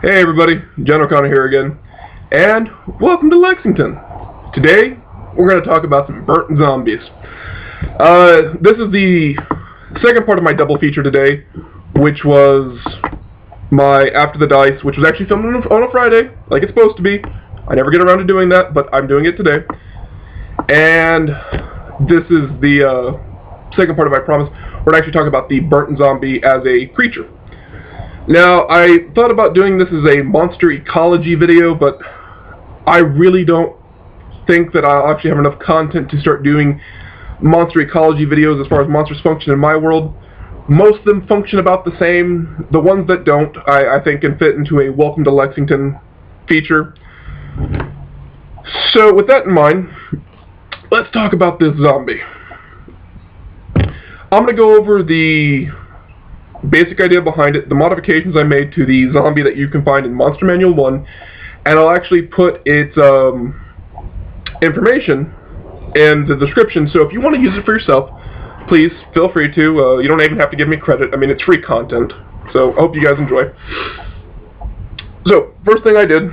Hey everybody, John O'Connor here again, and welcome to Lexington. Today, we're going to talk about some burnt zombies. This is the second part of my double feature today, which was my After the Dice, which was actually filmed on a Friday, like it's supposed to be. I never get around to doing that, but I'm doing it today. And this is the second part of my promise. We're going to actually talk about the burnt zombie as a creature. Now, I thought about doing this as a monster ecology video, but I really don't think that I'll actually have enough content to start doing monster ecology videos as far as monsters function in my world. Most of them function about the same. The ones that don't, I think can fit into a Welcome to Lexington feature. So, with that in mind, let's talk about this zombie. I'm going to go over the basic idea behind it, the modifications I made to the zombie that you can find in Monster Manual 1, and I'll actually put its information in the description, so if you want to use it for yourself, please feel free to. You don't even have to give me credit. I mean, it's free content, so I hope you guys enjoy. So, first thing I did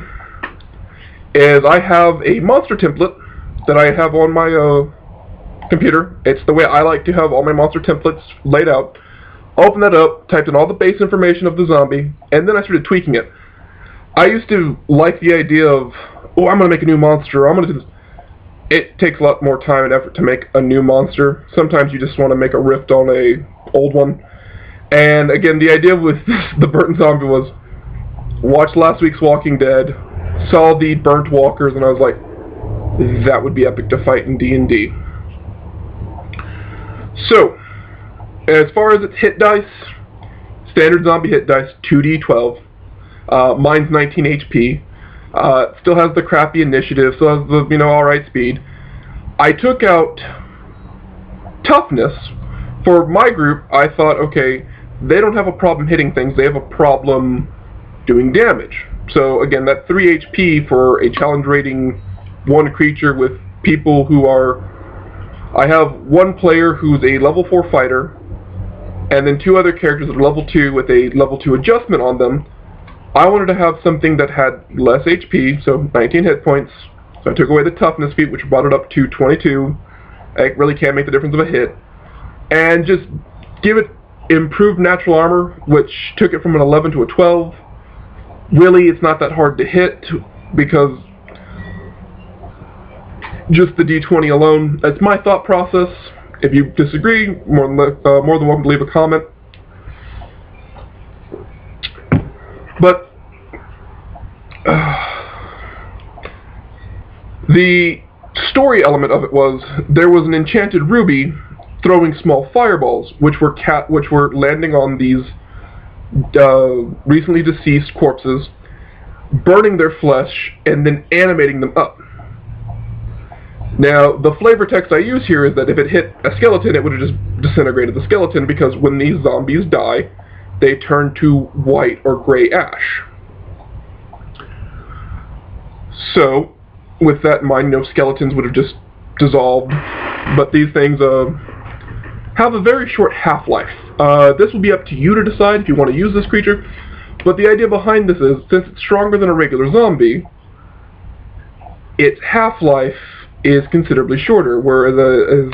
is I have a monster template that I have on my computer. It's the way I like to have all my monster templates laid out. Opened that up, typed in all the base information of the zombie, and then I started tweaking it. I used to like the idea of, oh, I'm going to make a new monster, I'm going to do this. It takes a lot more time and effort to make a new monster. Sometimes you just want to make a rift on a old one. And again, the idea with the burnt zombie was, watched last week's Walking Dead, saw the burnt walkers, and I was like, that would be epic to fight in D&D. So, as far as its hit dice, standard zombie hit dice, 2d12. Mine's 19 HP. Still has the crappy initiative, still has the, alright speed. I took out toughness. For my group, I thought, okay, they don't have a problem hitting things, they have a problem doing damage. So again, that 3 HP for a challenge rating 1 creature with people who are... I have one player who's a level 4 fighter, and then 2 other characters that are level 2 with a level 2 adjustment on them. I wanted to have something that had less HP, so 19 hit points. So I took away the toughness feat, which brought it up to 22. I really can't make the difference of a hit. And just give it improved natural armor, which took it from an 11 to a 12. Really, it's not that hard to hit, because just the D20 alone. That's my thought process. If you disagree, more than welcome to leave a comment. But the story element of it was there was an enchanted ruby throwing small fireballs, which were landing on these recently deceased corpses, burning their flesh, and then animating them up. Now, the flavor text I use here is that if it hit a skeleton, it would have just disintegrated the skeleton, because when these zombies die, they turn to white or gray ash. So, with that in mind, skeletons would have just dissolved, but these things have a very short half-life. This will be up to you to decide if you want to use this creature, but the idea behind this is, since it's stronger than a regular zombie, its half-life is considerably shorter, whereas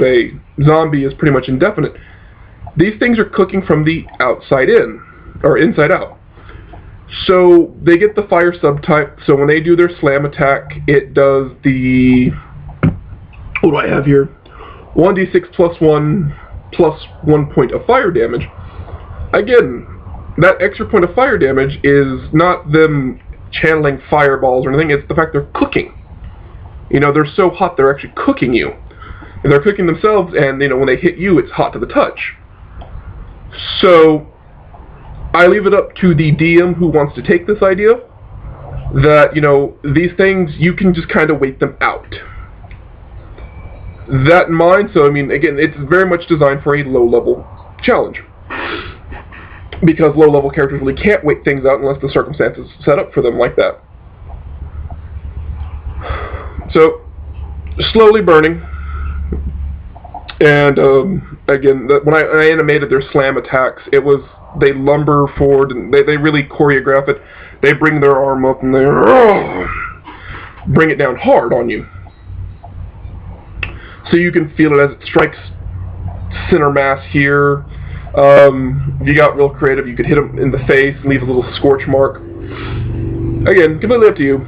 a zombie is pretty much indefinite. These things are cooking from the outside in, or inside out. So they get the fire subtype, so when they do their slam attack, it does the... what do I have here? 1d6 plus 1 point of fire damage. Again, that extra point of fire damage is not them channeling fireballs or anything, it's the fact they're cooking. They're so hot they're actually cooking you. And they're cooking themselves, and when they hit you, it's hot to the touch. So I leave it up to the DM who wants to take this idea, that, these things, you can just kind of wait them out. That in mind, so again, it's very much designed for a low-level challenge. Because low-level characters really can't wait things out unless the circumstances set up for them like that. So, slowly burning, and again, when I animated their slam attacks, it was they lumber forward, and they really choreograph it. They bring their arm up and they bring it down hard on you. So you can feel it as it strikes center mass here. If you got real creative, you could hit them in the face and leave a little scorch mark. Again, completely up to you.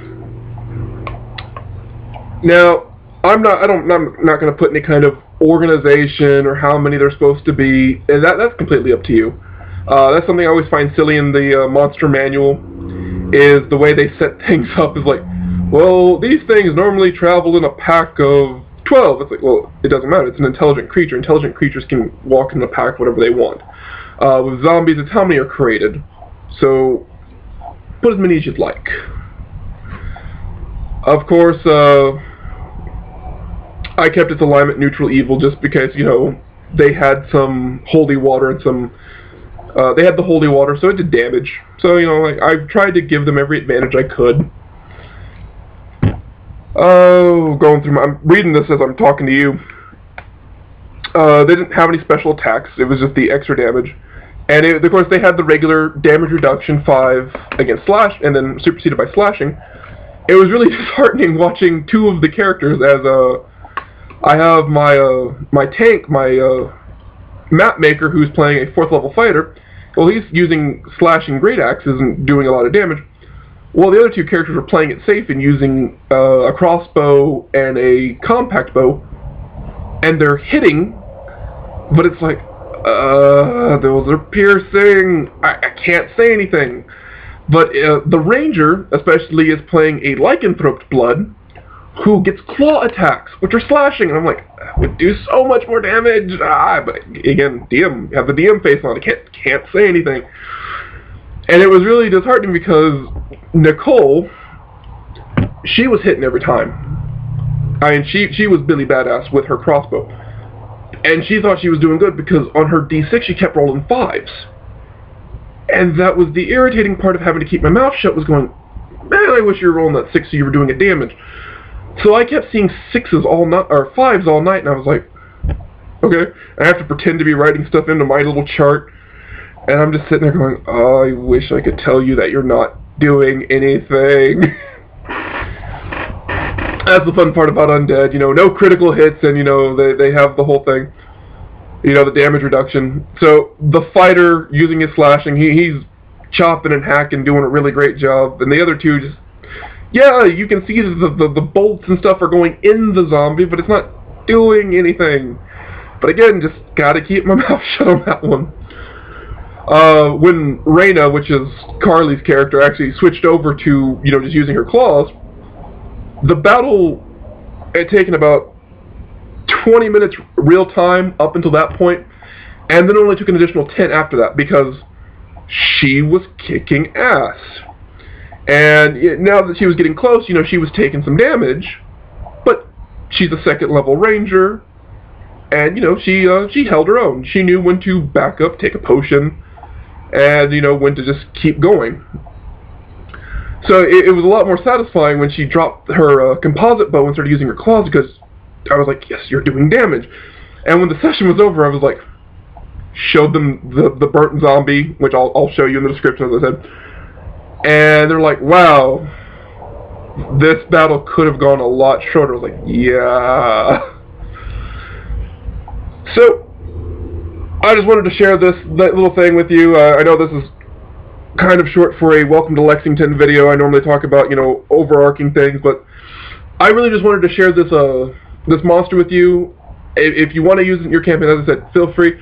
Now, I'm not going to put any kind of organization or how many there's supposed to be, and that's completely up to you. That's something I always find silly in the monster manual, is the way they set things up is like, well, these things normally travel in a pack of 12. It's like, well, it doesn't matter. It's an intelligent creature. Intelligent creatures can walk in a pack whatever they want. With zombies, it's how many are created. So, put as many as you'd like. Of course, I kept its alignment neutral evil just because, you know, they had some holy water and some... they had the holy water, so it did damage. So, you know, like, I tried to give them every advantage I could. Oh, I'm reading this as I'm talking to you. They didn't have any special attacks. It was just the extra damage. And, of course, they had the regular damage reduction 5 against slash, and then superseded by slashing. It was really disheartening watching two of the characters as, I have my tank, my map maker, who's playing a 4th level fighter. Well, he's using slashing great axes and doing a lot of damage. Well, the other two characters were playing it safe and using a crossbow and a compact bow, and they're hitting, but it's like, those are piercing. I can't say anything. But the ranger, especially, is playing a lycanthrope blood, who gets claw attacks, which are slashing, and I'm like, that would do so much more damage. But again, DM, have the DM face on. I can't say anything. And it was really disheartening because Nicole, she was hitting every time. I mean, she was Billy Badass with her crossbow. And she thought she was doing good because on her D6 she kept rolling 5s. And that was the irritating part of having to keep my mouth shut, was going, man, I wish you were rolling that 6 so you were doing a damage. So I kept seeing 6s all night, or 5s all night, and I was like, okay. I have to pretend to be writing stuff into my little chart, and I'm just sitting there going, oh, I wish I could tell you that you're not doing anything. That's the fun part about Undead, you know, no critical hits, and, you know, they have the whole thing, you know, the damage reduction. So the fighter using his slashing, he's chopping and hacking, doing a really great job, and the other two just, yeah, you can see the bolts and stuff are going in the zombie, but it's not doing anything. But again, just gotta keep my mouth shut on that one. When Reyna, which is Carly's character, actually switched over to, you know, just using her claws, the battle had taken about 20 minutes real time up until that point, and then only took an additional 10 after that, because she was kicking ass. And now that she was getting close, you know, she was taking some damage, but she's a 2nd level ranger, and, you know, she held her own. She knew when to back up, take a potion, and, you know, when to just keep going. So it was a lot more satisfying when she dropped her composite bow and started using her claws, because I was like, yes, you're doing damage. And when the session was over, I was like, showed them the burnt zombie, which I'll show you in the description, as I said. And they're like, wow, this battle could have gone a lot shorter. I was like, yeah. So, I just wanted to share that little thing with you. I know this is kind of short for a Welcome to Lexington video. I normally talk about, you know, overarching things, but I really just wanted to share this this monster with you. If you want to use it in your campaign, as I said, feel free.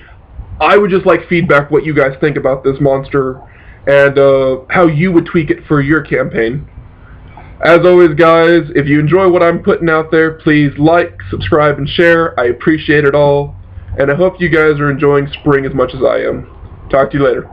I would just like feedback, what you guys think about this monster, and how you would tweak it for your campaign. As always, guys, if you enjoy what I'm putting out there, please like, subscribe, and share. I appreciate it all, and I hope you guys are enjoying spring as much as I am. Talk to you later.